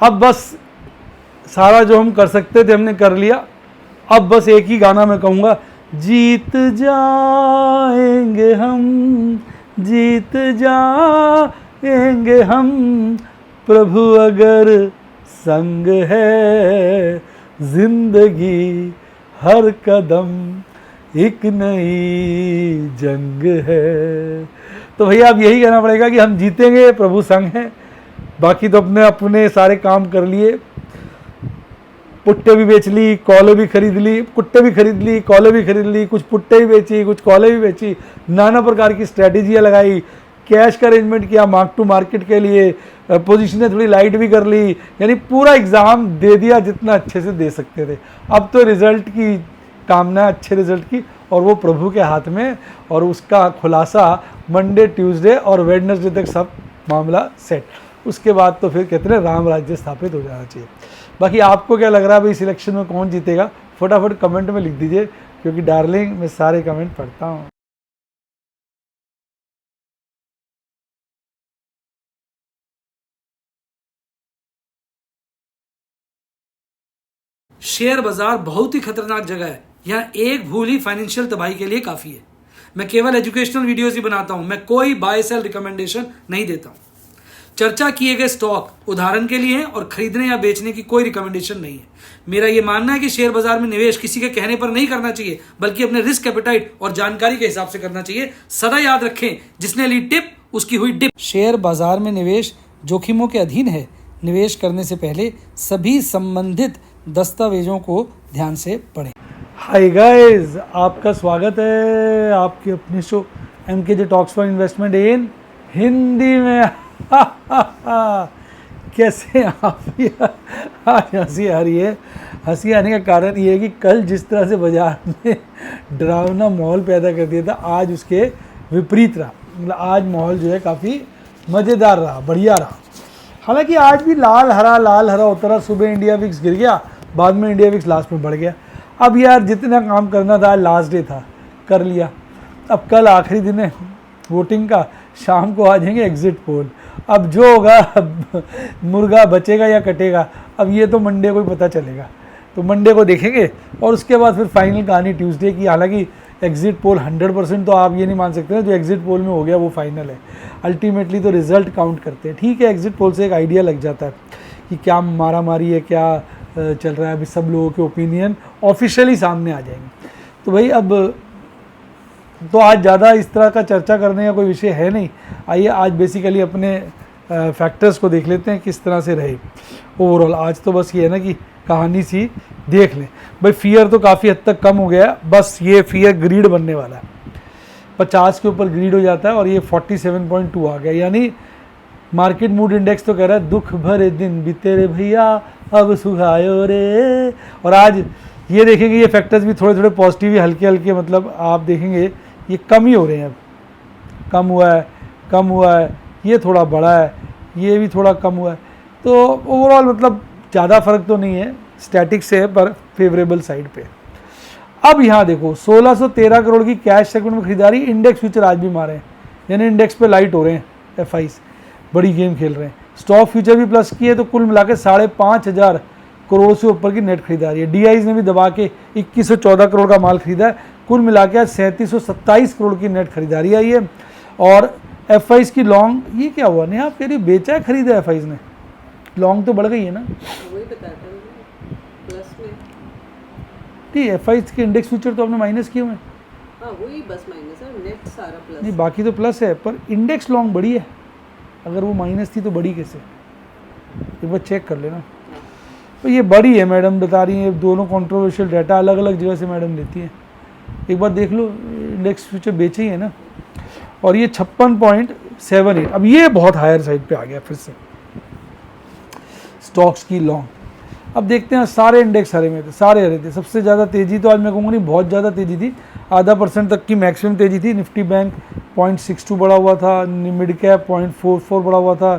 अब बस सारा जो हम कर सकते थे हमने कर लिया। अब बस एक ही गाना मैं कहूँगा, जीत जाएंगे हम, जीत जाएंगे हम, प्रभु अगर संग है, जिंदगी हर कदम एक नई जंग है। तो भैया अब यही कहना पड़ेगा कि हम जीतेंगे, प्रभु संग है। बाकी तो अपने अपने सारे काम कर लिए, पुट्टे भी बेच ली, कॉले भी खरीद ली, कुट्टे भी खरीद ली, कॉले भी खरीद ली, कुछ पुट्टे भी बेची, कुछ कॉले भी बेची, नाना प्रकार की स्ट्रैटेजियाँ लगाई, कैश का अरेंजमेंट किया मार्क टू मार्केट के लिए, पोजीशनें थोड़ी लाइट भी कर ली, यानी पूरा एग्ज़ाम दे दिया जितना अच्छे से दे सकते थे। अब तो रिज़ल्ट की कामना, अच्छे रिज़ल्ट की, और वो प्रभु के हाथ में, और उसका खुलासा मंडे, ट्यूसडे और वेडनेसडे तक सब मामला सेट। उसके बाद तो फिर कहते हैं राम राज्य स्थापित हो जाना चाहिए। बाकी आपको क्या लग रहा है भाई, सिलेक्शन में कौन जीतेगा? फटाफट कमेंट में लिख दीजिए, क्योंकि डार्लिंग मैं सारे कमेंट पढ़ता हूँ। शेयर बाजार बहुत ही खतरनाक जगह है। यहाँ एक भूल ही फाइनेंशियल तबाही के लिए काफी है। मैं केवल एजुकेशनल वीडियोस ही बनाता हूं, मैं कोई बाय सेल रिकमेंडेशन नहीं देता हूं। चर्चा किए गए स्टॉक उदाहरण के लिए हैं और खरीदने या बेचने की कोई रिकमेंडेशन नहीं है। मेरा यह मानना है कि शेयर बाजार में निवेश किसी के कहने पर नहीं करना चाहिए, बल्कि अपने रिस्क एपेटाइट और जानकारी के हिसाब से करना चाहिए। सदा याद रखें, जिसने ली टिप उसकी हुई डिप। शेयर बाजार में निवेश जोखिमों के अधीन है। निवेश करने से पहले सभी संबंधित दस्तावेजों को ध्यान से पढ़ें। हाय गाइस, आपका स्वागत है आपके अपने show MKJ talks for investment इन हिंदी में। कैसे हैं आप? आज हंसी आ रही है। हंसी आने का कारण ये है कि कल जिस तरह से बाजार में डरावना माहौल पैदा कर दिया था, आज उसके विपरीत रहा। मतलब आज माहौल जो है काफ़ी मज़ेदार रहा, बढ़िया रहा। हालांकि आज भी लाल हरा होता रहा। सुबह इंडिया विक्स गिर गया, बाद में इंडिया विक्स लास्ट में बढ़ गया। अब यार जितना काम करना था, लास्ट डे था, कर लिया। अब कल आखिरी दिन है वोटिंग का, शाम को आ जाएंगे एग्जिट पोल। अब जो होगा, अब मुर्गा बचेगा या कटेगा, अब ये तो मंडे को ही पता चलेगा। तो मंडे को देखेंगे और उसके बाद फिर फाइनल कहानी ट्यूसडे की। हालांकि एग्जिट पोल 100% तो आप ये नहीं मान सकते ना, जो एग्जिट पोल में हो गया वो फाइनल है। अल्टीमेटली तो रिजल्ट काउंट करते हैं। ठीक है, एग्जिट पोल से एक आइडिया लग जाता है कि क्या मारा मारी है, क्या चल रहा है। अभी सब लोगों के ओपिनियन ऑफिशियली सामने आ जाएंगे। तो भाई अब तो आज ज़्यादा इस तरह का चर्चा करने का कोई विषय है नहीं। आइए आज बेसिकली अपने फैक्टर्स को देख लेते हैं किस तरह से रहे ओवरऑल। आज तो बस ये है ना कि कहानी सी देख लें। भाई फियर तो काफ़ी हद तक कम हो गया, बस ये फियर ग्रीड बनने वाला है। 50 के ऊपर ग्रीड हो जाता है और ये 47.2 आ गया। यानी मार्केट मूड इंडेक्स तो कह रहा है दुख भरे दिन बीते रे भैया, अब सुहायो रे। और आज ये देखेंगे ये फैक्टर्स भी थोड़े थोड़े पॉजिटिव ही, हल्के हल्के, मतलब आप देखेंगे ये कम ही हो रहे हैं। अब कम हुआ है, ये थोड़ा बढ़ा है, ये भी थोड़ा कम हुआ है। तो ओवरऑल मतलब ज़्यादा फर्क तो नहीं है, स्टैटिक से है, पर फेवरेबल साइड पे। अब यहाँ देखो 1613 करोड़ की कैश सेगमेंट में खरीदारी। इंडेक्स फ्यूचर आज भी मारे हैं, यानी इंडेक्स पे लाइट हो रहे हैं। FIs बड़ी गेम खेल रहे हैं। स्टॉक फ्यूचर भी प्लस की है, तो कुल मिला के 5,500 करोड़ से ऊपर की नेट खरीदारी है। DIs ने भी दबा के 2114 करोड़ का माल खरीदा है। कुल मिला के 3727 करोड़ की नेट खरीदारी आई है। और FIs की लॉन्ग, ये क्या हुआ नहीं, आप कह रही बेचा है खरीदा FIs ने? लॉन्ग तो बढ़ गई है ना, वही बताते हैं प्लस में। ठीक है, FIs के इंडेक्स फ्यूचर तो आपने माइनस किए हुए हैं। हाँ वही बस माइनस है, नेट सारा प्लस। नहीं बाकी तो प्लस है, पर इंडेक्स लॉन्ग बढ़ी है। अगर वो माइनस थी तो बढ़ी कैसे, एक बार चेक कर लेना। तो ये बड़ी है, मैडम बता रही हैं। दोनों कंट्रोवर्शियल डाटा अलग अलग जगह से मैडम लेती हैं, एक बार देख लो। इंडेक्स फ्यूचर बेचे ही है ना। और ये 56.78, अब ये बहुत हायर साइड पे आ गया फिर से स्टॉक्स की लॉन्ग। अब देखते हैं, सारे इंडेक्स हरे में थे, सारे हरे थे। सबसे ज़्यादा तेज़ी तो आज मैं कहूँगा नहीं, बहुत ज़्यादा तेज़ी थी, 0.5% तक की मैक्सिमम तेज़ी थी। निफ्टी बैंक 0.62 बढ़ा हुआ था, मिड कैप 0.44 बढ़ा हुआ था,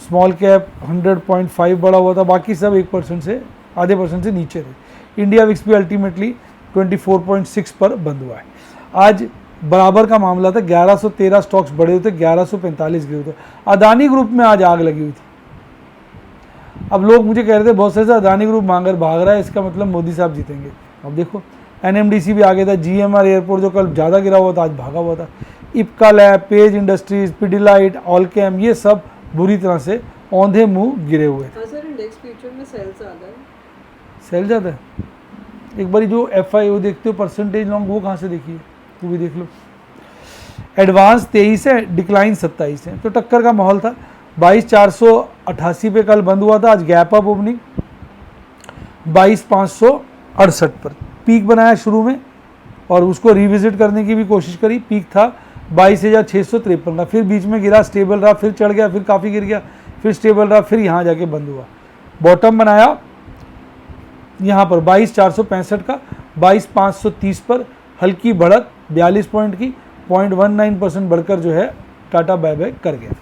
स्मॉल कैप 100.5 बढ़ा हुआ था। बाकी सब 1% से, आधे % से नीचे थे। इंडिया विक्स भी अल्टीमेटली 24.6 पर बंद हुआ है। आज बराबर का मामला था, 1113 स्टॉक्स बढ़े हुए थे, 1145 गिरे हुए थे। अदानी ग्रुप में आज आग लगी हुई थी। अब लोग मुझे कह रहे थे बहुत से अदानी ग्रुप मांगर भाग रहा है, इसका मतलब मोदी साहब जीतेंगे। अब देखो NMDC भी आगे था, GMR एयरपोर्ट जो कल ज़्यादा गिरा हुआ था आज भागा हुआ था, Ipca lab, Page Industries, Pidilite, Alkem, ये सब बुरी तरह से औंधे मुंह गिरे हुए थे। हाँ सर, इंडेक्स फ्यूचर में सेल ज़्यादा है। सेल ज़्यादा है। एक बारी जो FIO देखते हो परसेंटेज लॉन्ग, वो कहाँ से देखिए, वो भी देख लो। एडवांस 23 है, डिक्लाइन 27 है, तो टक्कर का माहौल था। 22,488 पे कल बंद हुआ था, आज गैप अप ओपनिंग 22,568 पर पीक बनाया शुरू में और उसको रिविजिट करने की भी कोशिश करी। पीक था 22,653 का, फिर बीच में गिरा, स्टेबल रहा, फिर चढ़ गया, फिर काफ़ी गिर गया, फिर स्टेबल रहा, फिर यहाँ जाके बंद हुआ। बॉटम बनाया यहाँ पर 22,465 का, 22,530 पर हल्की बढ़त 42 पॉइंट की, 0.19% बढ़कर जो है टाटा बाय कर गया।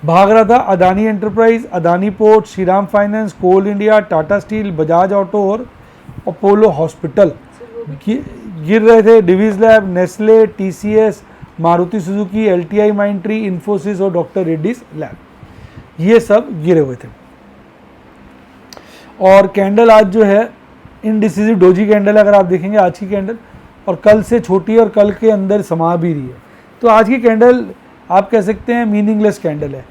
भाग रहा था Adani Enterprise, Adani Port, Shriram Finance, Coal India, Tata Steel, Bajaj Auto और अपोलो हॉस्पिटल गिर रहे थे। Divi's Lab, Nestle, TCS, Maruti Suzuki, LTI Mindtree, Infosys और डॉक्टर रेड्डीज लैब, ये सब गिरे हुए थे। और कैंडल आज जो है इनडिसिसिव डोजी कैंडल, अगर आप देखेंगे आज की कैंडल, और कल से छोटी और कल के अंदर समा भी रही है, तो आज की कैंडल आप कह सकते हैं मीनिंगलेस कैंडल है।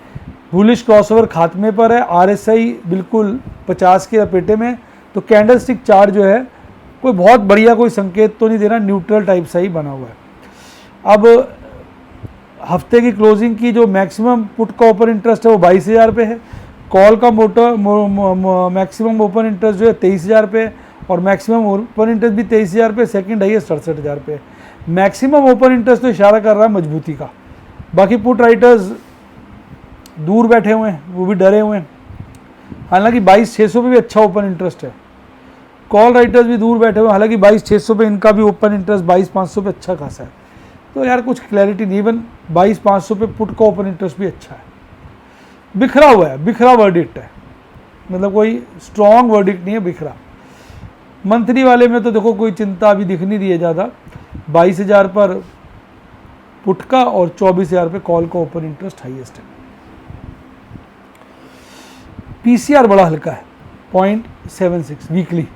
बुलिश क्रॉसओवर खात्मे पर है, RSI बिल्कुल 50 के लपेटे में, तो कैंडल स्टिक चार्ट जो है कोई बहुत बढ़िया कोई संकेत तो नहीं दे रहा, न्यूट्रल टाइप सा ही बना हुआ है। अब हफ्ते की क्लोजिंग की जो मैक्सिमम पुट का ओपन इंटरेस्ट है वो 22,000 पे है, कॉल का मैक्सिमम ओपन इंटरेस्ट जो है 23,000 पे है, और मैक्सिमम ओपन इंटरेस्ट भी 23,000 पे, सेकंड हाईएस्ट 67,000 पे है। मैक्सिमम ओपन इंटरेस्ट तो इशारा कर रहा है मजबूती का। बाकी पुट राइटर्स दूर बैठे हुए हैं, वो भी डरे हुए हैं, हालांकि 22,600 पे भी अच्छा ओपन इंटरेस्ट है। कॉल राइटर्स भी दूर बैठे हुए हैं, हालांकि 22,600 पे इनका भी ओपन इंटरेस्ट 22,500 पे अच्छा खासा है। तो यार कुछ क्लैरिटी नहीं, इवन 22,500 पे पुट का ओपन इंटरेस्ट भी अच्छा है। बिखरा हुआ है, बिखरा वर्डिक्ट है, मतलब कोई स्ट्रॉन्ग वर्डिक्ट नहीं है, बिखरा। मंथली वाले में तो देखो कोई चिंता अभी दिख नहीं रही है ज़्यादा, 22,000 पर पुट का और 24,000 पे कॉल का ओपन इंटरेस्ट हाईएस्ट है। PCR बड़ा हल्का है 0.76 वीकली,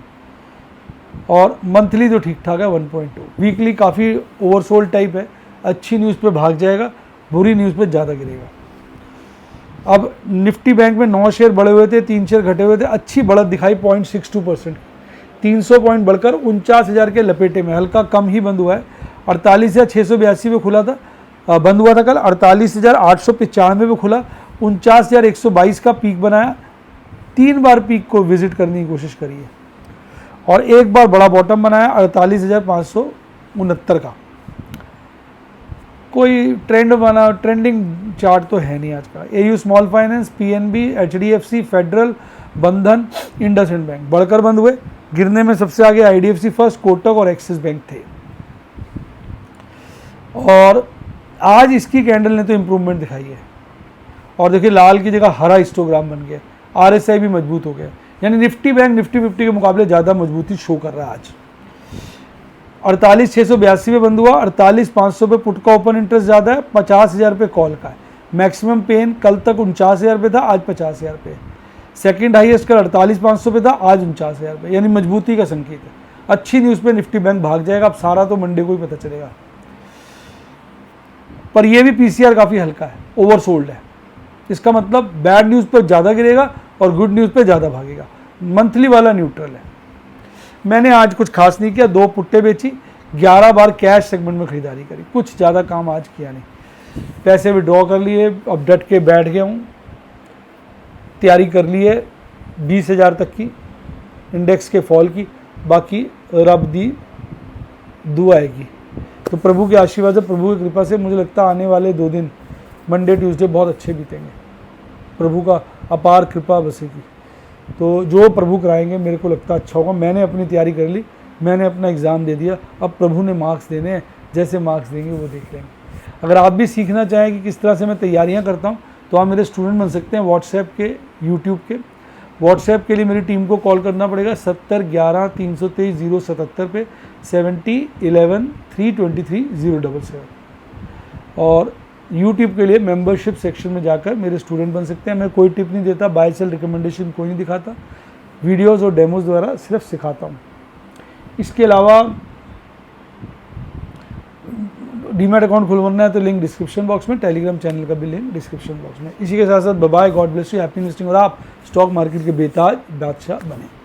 और मंथली तो ठीक ठाक है 1.2। वीकली काफ़ी ओवरसोल्ड टाइप है, अच्छी न्यूज़ पे भाग जाएगा, बुरी न्यूज़ पे ज़्यादा गिरेगा। अब निफ्टी बैंक में 9 शेयर बढ़े हुए थे, 3 शेयर घटे हुए थे, अच्छी बढ़त दिखाई 0.62%, 300 पॉइंट बढ़कर 49,000 के लपेटे में, हल्का कम ही बंद हुआ है। 48,682 पे खुला था, बंद हुआ था कल, 48,895 पे खुला, 49,122 का पीक बनाया, 3 बार पीक को विजिट करने की कोशिश करी है, और एक बार बड़ा बॉटम बनाया 48,569 का। कोई ट्रेंड बना, ट्रेंडिंग चार्ट तो है नहीं आज का। AU small finance, PNB, HDFC, federal, बंधन, इंडसइंड बैंक बढ़कर बंद हुए। गिरने में सबसे आगे IDFC फर्स्ट, कोटक और एक्सिस बैंक थे। और आज इसकी कैंडल ने तो इम्प्रूवमेंट दिखाई है, और देखिए लाल की जगह हरा हिस्टोग्राम बन गया, RSI भी मजबूत हो गया, यानी निफ्टी बैंक निफ्टी 50 के मुकाबले ज़्यादा मजबूती शो कर रहा है आज। 48,682 पे बंद हुआ, 48,500 पे पुट का ओपन इंटरेस्ट ज़्यादा है, 50,000 पे कॉल का है। मैक्सिमम पेन कल तक 49,000 पे था, आज 50,000 पे। सेकंड हाईएस्ट कल 48,500 पे था, आज 49,000 पे, यानी मजबूती का संकेत है। अच्छी न्यूज़ पे निफ्टी बैंक भाग जाएगा, अब सारा तो मंडे को ही पता चलेगा। पर यह भी PCR काफ़ी हल्का है, ओवरसोल्ड है, इसका मतलब बैड न्यूज़ पर ज़्यादा गिरेगा और गुड न्यूज़ पे ज़्यादा भागेगा। मंथली वाला न्यूट्रल है। मैंने आज कुछ खास नहीं किया, 2 पुट्टे बेची, 11 बार कैश सेगमेंट में खरीदारी करी, कुछ ज़्यादा काम आज किया नहीं। पैसे विड्रॉ कर लिए, अब डट के बैठ गया हूँ, तैयारी कर ली है 20,000 तक की इंडेक्स के फॉल की, बाकी रब दी दुआ आएगी। तो प्रभु के आशीर्वाद से, प्रभु की कृपा से मुझे लगता है आने वाले 2 दिन मंडे ट्यूसडे बहुत अच्छे बीतेंगे, प्रभु का अपार कृपा बसेगी। तो जो प्रभु कराएंगे मेरे को लगता है अच्छा होगा। मैंने अपनी तैयारी कर ली, मैंने अपना एग्ज़ाम दे दिया, अब प्रभु ने मार्क्स देने हैं, जैसे मार्क्स देंगे वो देख लेंगे। अगर आप भी सीखना चाहें कि किस तरह से मैं तैयारियां करता हूं, तो आप मेरे स्टूडेंट बन सकते हैं व्हाट्सएप के, यूट्यूब के। व्हाट्सएप के लिए मेरी टीम को कॉल करना पड़ेगा 70 11 323 077 पे, 70 11 323 077। और यूट्यूब के लिए मेंबरशिप सेक्शन में जाकर मेरे स्टूडेंट बन सकते हैं। मैं कोई टिप नहीं देता, बाय सेल रिकमेंडेशन कोई नहीं दिखाता, वीडियोस और डेमोज द्वारा सिर्फ सिखाता हूँ। इसके अलावा डीमैट अकाउंट खुलवाना है तो लिंक डिस्क्रिप्शन बॉक्स में, टेलीग्राम चैनल का भी लिंक डिस्क्रिप्शन बॉक्स में। इसी के साथ साथ bye, god bless you, happy investing, और आप स्टॉक मार्केट के बेताज बादशाह बने।